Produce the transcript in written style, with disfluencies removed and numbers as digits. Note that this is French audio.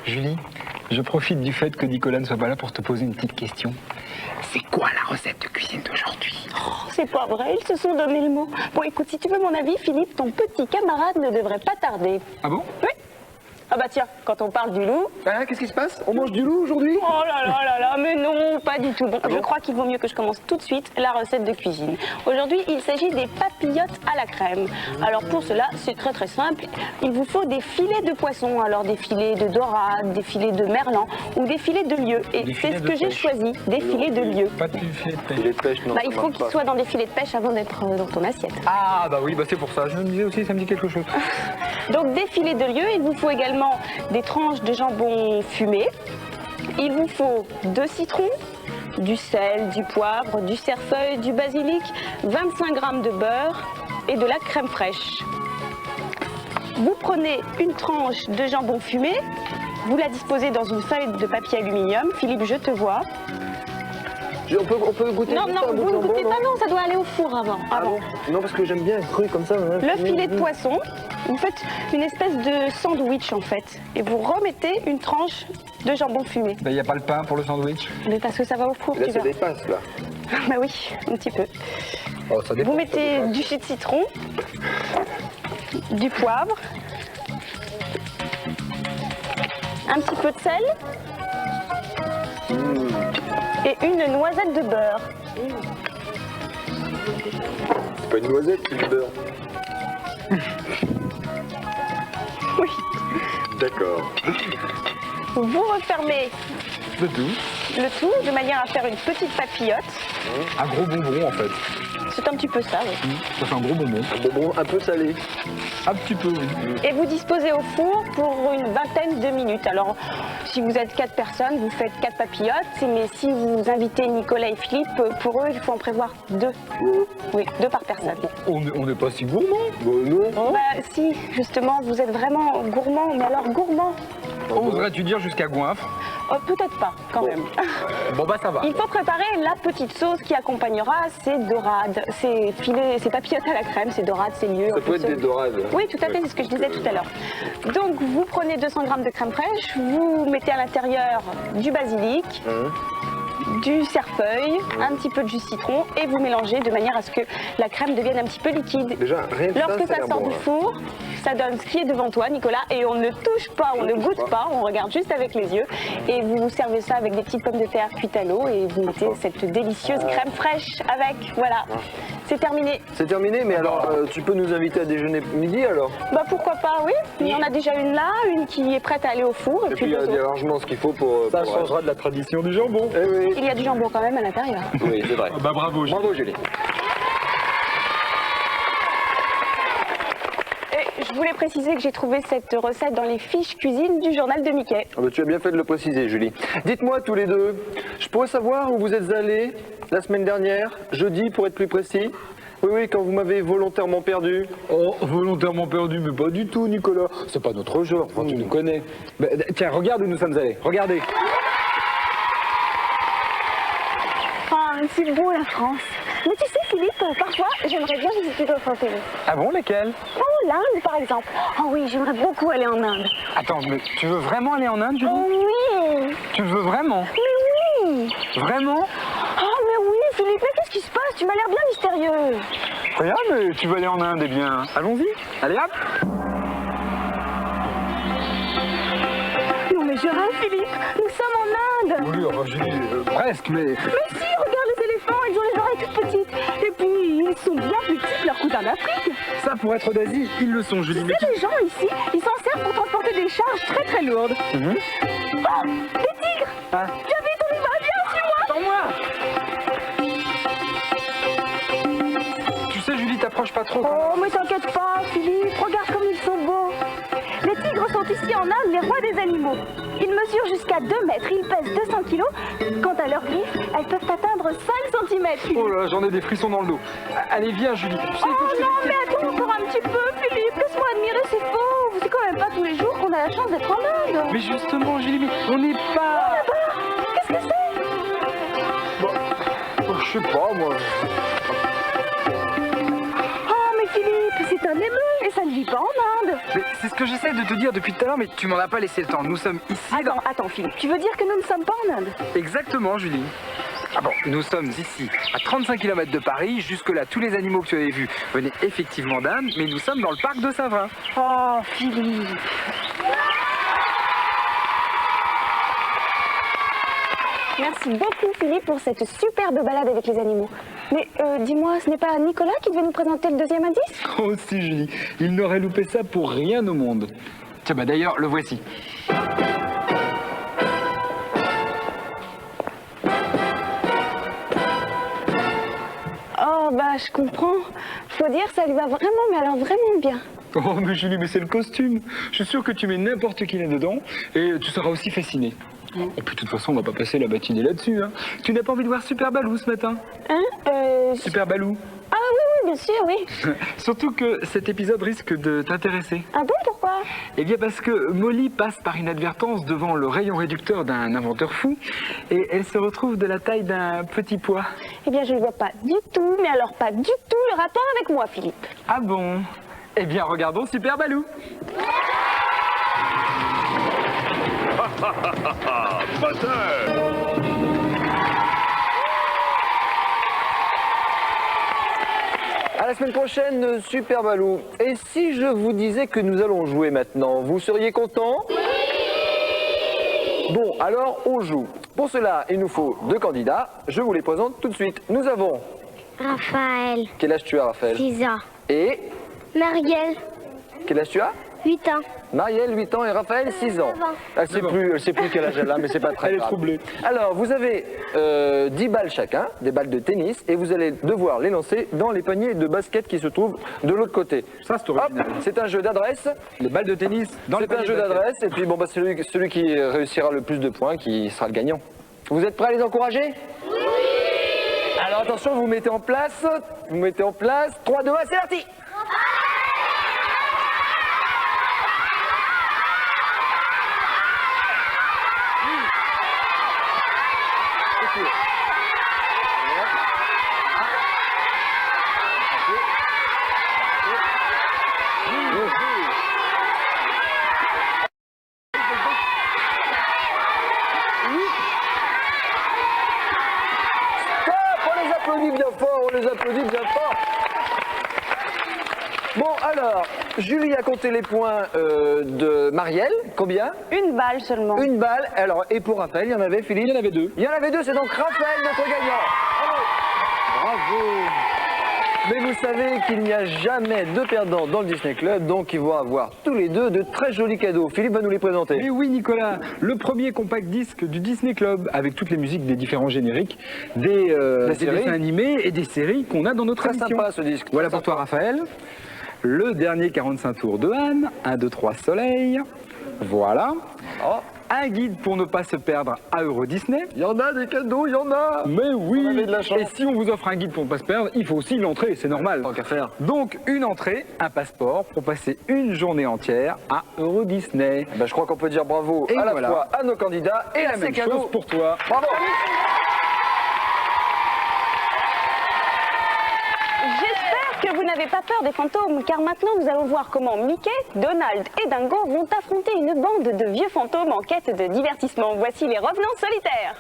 Julie, je profite du fait que Nicolas ne soit pas là pour te poser une petite question. C'est quoi la recette de cuisine d'aujourd'hui? C'est pas vrai, ils se sont donné le mot. Bon, écoute, si tu veux mon avis, Philippe, ton petit camarade ne devrait pas tarder. Ah bon? Oui. Ah bah tiens, quand on parle du loup... Ah, qu'est-ce qui se passe? On mange du loup aujourd'hui? Oh là là, mais non, pas du tout. Bon, je crois qu'il vaut mieux que je commence tout de suite la recette de cuisine. Aujourd'hui, il s'agit des papillotes à la crème. Alors pour cela, c'est très simple. Il vous faut des filets de poisson. Alors des filets de dorade, des filets de merlan ou des filets de lieu. Et c'est ce que j'ai choisi, des filets de lieu. Pas de filet de pêche. Filet de pêche, non. Bah, il faut qu'ils soient dans des filets de pêche avant d'être dans ton assiette. Ah bah oui, bah c'est pour ça. Je me disais aussi, ça me dit quelque chose. Donc des filets de lieu, il vous faut également des tranches de jambon fumé. Il vous faut 2 citrons, du sel, du poivre, du cerfeuil, du basilic, 25 g de beurre et de la crème fraîche. Vous prenez une tranche de jambon fumé, vous la disposez dans une feuille de papier aluminium. Philippe, je te vois. On peut goûter Non, juste non, un bout de vous ne jambon, goûtez non? pas, non, ça doit aller au four avant. Ah bon? Non, parce que j'aime bien cru comme ça. Hein. Le filet de poisson, vous faites une espèce de sandwich en fait. Et vous remettez une tranche de jambon fumé. Bah y a pas le pain pour le sandwich? Mais parce que ça va au four, Et là, tu ça vois. dépasse, là. Bah oui, un petit peu. Oh, ça dépend. Vous mettez du jus de citron, du poivre, un petit peu de sel et une noisette de beurre. C'est pas une noisette, c'est du beurre. Oui. D'accord. Vous refermez C'est tout. le tout de manière à faire une petite papillote. Un gros bonbon en fait. C'est un petit peu ça, oui. Ça fait un gros bonbon. Un bonbon un peu salé. Un petit peu, oui. Et vous disposez au four pour une vingtaine de minutes. Alors, si vous êtes 4 personnes, vous faites 4 papillotes. Mais si vous invitez Nicolas et Philippe, pour eux, il faut en prévoir 2. Oui, 2 par personne. On n'est pas si gourmand. Bon, non. Bah si, justement, vous êtes vraiment gourmand, mais alors gourmand. Oserais-tu dire jusqu'à goinfre? Oh, peut-être pas, quand même. Bon bah ça va. Il faut préparer la petite sauce qui accompagnera ces dorades, ces filets, ces papillotes à la crème, ces dorades, ces lieux. Ça peut être des dorades. Oui, tout à fait, c'est ce que je disais tout à l'heure. Donc, vous prenez 200 g de crème fraîche, vous mettez à l'intérieur du basilic, du cerfeuil, un petit peu de jus de citron et vous mélangez de manière à ce que la crème devienne un petit peu liquide. Déjà, rien que Lorsque ça a ça l'air sort bon, du là. four, ça donne ce qui est devant toi, Nicolas, et on ne touche pas, on ne goûte pas, on regarde juste avec les yeux. Et vous servez ça avec des petites pommes de terre cuites à l'eau et vous mettez cette délicieuse crème fraîche avec. Voilà, c'est terminé. C'est terminé, mais alors, tu peux nous inviter à déjeuner midi alors? Bah pourquoi pas, oui. Il y en a déjà une là, une qui est prête à aller au four. Et puis il y a deux autres. largement ce qu'il faut pour. Ça pour- changera de la tradition du jambon. Eh oui. Il y a du jambon quand même à l'intérieur. Oui, c'est vrai. Bah bravo. Bravo, Julie. Et je voulais préciser que j'ai trouvé cette recette dans les fiches cuisine du journal de Mickey. Ah bah, tu as bien fait de le préciser, Julie. Dites-moi tous les deux, je pourrais savoir où vous êtes allés la semaine dernière, jeudi pour être plus précis? Oui, quand vous m'avez volontairement perdu. Oh, volontairement perdu, mais pas du tout, Nicolas. C'est pas notre genre, enfin, tu nous connais. Bah, tiens, regarde où nous sommes allés. Regardez. Ah, c'est beau la France. Mais tu sais Philippe, parfois j'aimerais bien visiter d'autres pays. Ah bon, lesquels? Oh, l'Inde par exemple. Oh oui, j'aimerais beaucoup aller en Inde. Attends, mais tu veux vraiment aller en Inde, Julie? Oh oui. Tu veux vraiment? Mais oui. Vraiment? Oh mais oui Philippe, mais qu'est-ce qui se passe? Tu m'as l'air bien mystérieux. Rien, mais tu veux aller en Inde, eh bien, allons-y. Allez, hop. Non mais je rêve Philippe, nous sommes en Inde. Oui, enfin, Julie, presque, mais... Mais si, regarde les éléphants, ils ont les oreilles toutes petites. Et puis, ils sont bien plus petits que leurs cousins d'Afrique. Ça, pour être d'Asie, ils le sont, Julie. Tu sais, les gens ici, ils s'en servent pour transporter des charges très très lourdes. Oh, des tigres. Ah. Viens vite, on y va, viens, suis-moi. Attends-moi. Tu sais, Julie, t'approches pas trop. Oh, mais t'inquiète pas, Philippe, regarde comme ils sont beaux. Les tigres sont ici en Inde les rois des animaux. Ils mesurent jusqu'à 2 mètres, ils pèsent 200 kilos. Quant à leurs griffes, elles peuvent atteindre 5 cm. Oh là, j'en ai des frissons dans le dos. Allez, viens, Julie. Tu sais, Oh non, mais attends encore un petit peu, Philippe. Laisse-moi admirer ces fauves. C'est quand même pas tous les jours qu'on a la chance d'être en Inde. Mais justement, Julie, mais on n'est pas... Qu'est-ce que c'est? Oh, je sais pas, moi. Oh, mais Philippe, c'est un émeu et ça ne vit pas en c'est ce que j'essaie de te dire depuis tout à l'heure, mais tu m'en as pas laissé le temps. Nous sommes ici Attends, Philippe, tu veux dire que nous ne sommes pas en Inde? Exactement, Julie. Ah bon, nous sommes ici, à 35 km de Paris. Jusque-là, tous les animaux que tu avais vus venaient effectivement d'Inde, mais nous sommes dans le parc de Saint-Vrain. Oh, Philippe. Merci beaucoup, Philippe, pour cette superbe balade avec les animaux. Mais dis-moi, ce n'est pas Nicolas qui devait nous présenter le deuxième indice? Oh si, Julie, il n'aurait loupé ça pour rien au monde. Tiens, bah d'ailleurs, le voici. Oh, bah, je comprends. Faut dire, ça lui va vraiment, mais alors vraiment bien. Oh, mais Julie, mais c'est le costume. Je suis sûr que tu mets n'importe qui là-dedans et tu seras aussi fasciné. Et puis, de toute façon, on va pas passer la matinée là-dessus. Hein. Tu n'as pas envie de voir Super Balou ce matin? Super Balou. Ah oui, bien sûr, oui. Surtout que cet épisode risque de t'intéresser. Ah bon, pourquoi? Eh bien parce que Molly passe par inadvertance devant le rayon réducteur d'un inventeur fou et elle se retrouve de la taille d'un petit pois. Eh bien, je ne vois pas du tout, mais alors pas du tout le rapport avec moi, Philippe. Ah bon? Eh bien regardons Super Balou. À la semaine prochaine, Super Balou. Et si je vous disais que nous allons jouer maintenant, vous seriez content? Oui! Bon, alors on joue. Pour cela, il nous faut 2 candidats. Je vous les présente tout de suite. Nous avons... Raphaël, Quel âge tu as, Raphaël? 6 ans. Et... Marielle, Quel âge tu as? 8 ans. Marielle, 8 ans et Raphaël, 6 ans. 9 ans. Elle sait plus quel âge elle a, mais c'est pas très Elle est grave. troublée. Alors, vous avez 10 balles chacun, des balles de tennis, et vous allez devoir les lancer dans les paniers de basket qui se trouvent de l'autre côté. Ça, c'est Hop, original. c'est un jeu d'adresse. Les balles de tennis dans les C'est un paniers jeu de basket. d'adresse, et puis bon, bah, celui qui réussira le plus de points qui sera le gagnant. Vous êtes prêts à les encourager? Oui! Alors attention, vous mettez en place. 3, 2, 1, c'est parti! On les applaudit bien fort. Bon, alors, Julie a compté les points de Marielle. Combien? Une balle seulement. Une balle. Alors, et pour Raphaël, il y en avait, Philippe? Il y en avait 2. Il y en avait 2, c'est donc Raphaël notre gagnant. Bravo. Mais vous savez qu'il n'y a jamais de perdants dans le Disney Club, donc ils vont avoir tous les deux de très jolis cadeaux. Philippe va nous les présenter. Mais oui, Nicolas, le premier compact disque du Disney Club avec toutes les musiques des différents génériques, des séries. dessins animés et des séries qu'on a dans notre Très émission. sympa ce disque. Voilà Très pour toi, sympa. Raphaël. Le dernier 45 tours de Anne. 1, 2, 3 soleil. Voilà. Oh, Un guide pour ne pas se perdre à Euro Disney. il y en a des cadeaux, il y en a. Mais oui. On avait de la chance. Et si on vous offre un guide pour ne pas se perdre, il faut aussi l'entrée, c'est normal. Tant qu'à faire. Donc une entrée, un passeport pour passer une journée entière à Euro Disney. Ben, je crois qu'on peut dire bravo Et à la voilà. fois à nos candidats et à La ces même cadeaux. chose pour toi. Bravo. J'espère que vous n'avez pas peur des fantômes, car maintenant nous allons voir comment Mickey, Donald et Dingo vont affronter une bande de vieux fantômes en quête de divertissement. Voici les revenants solitaires.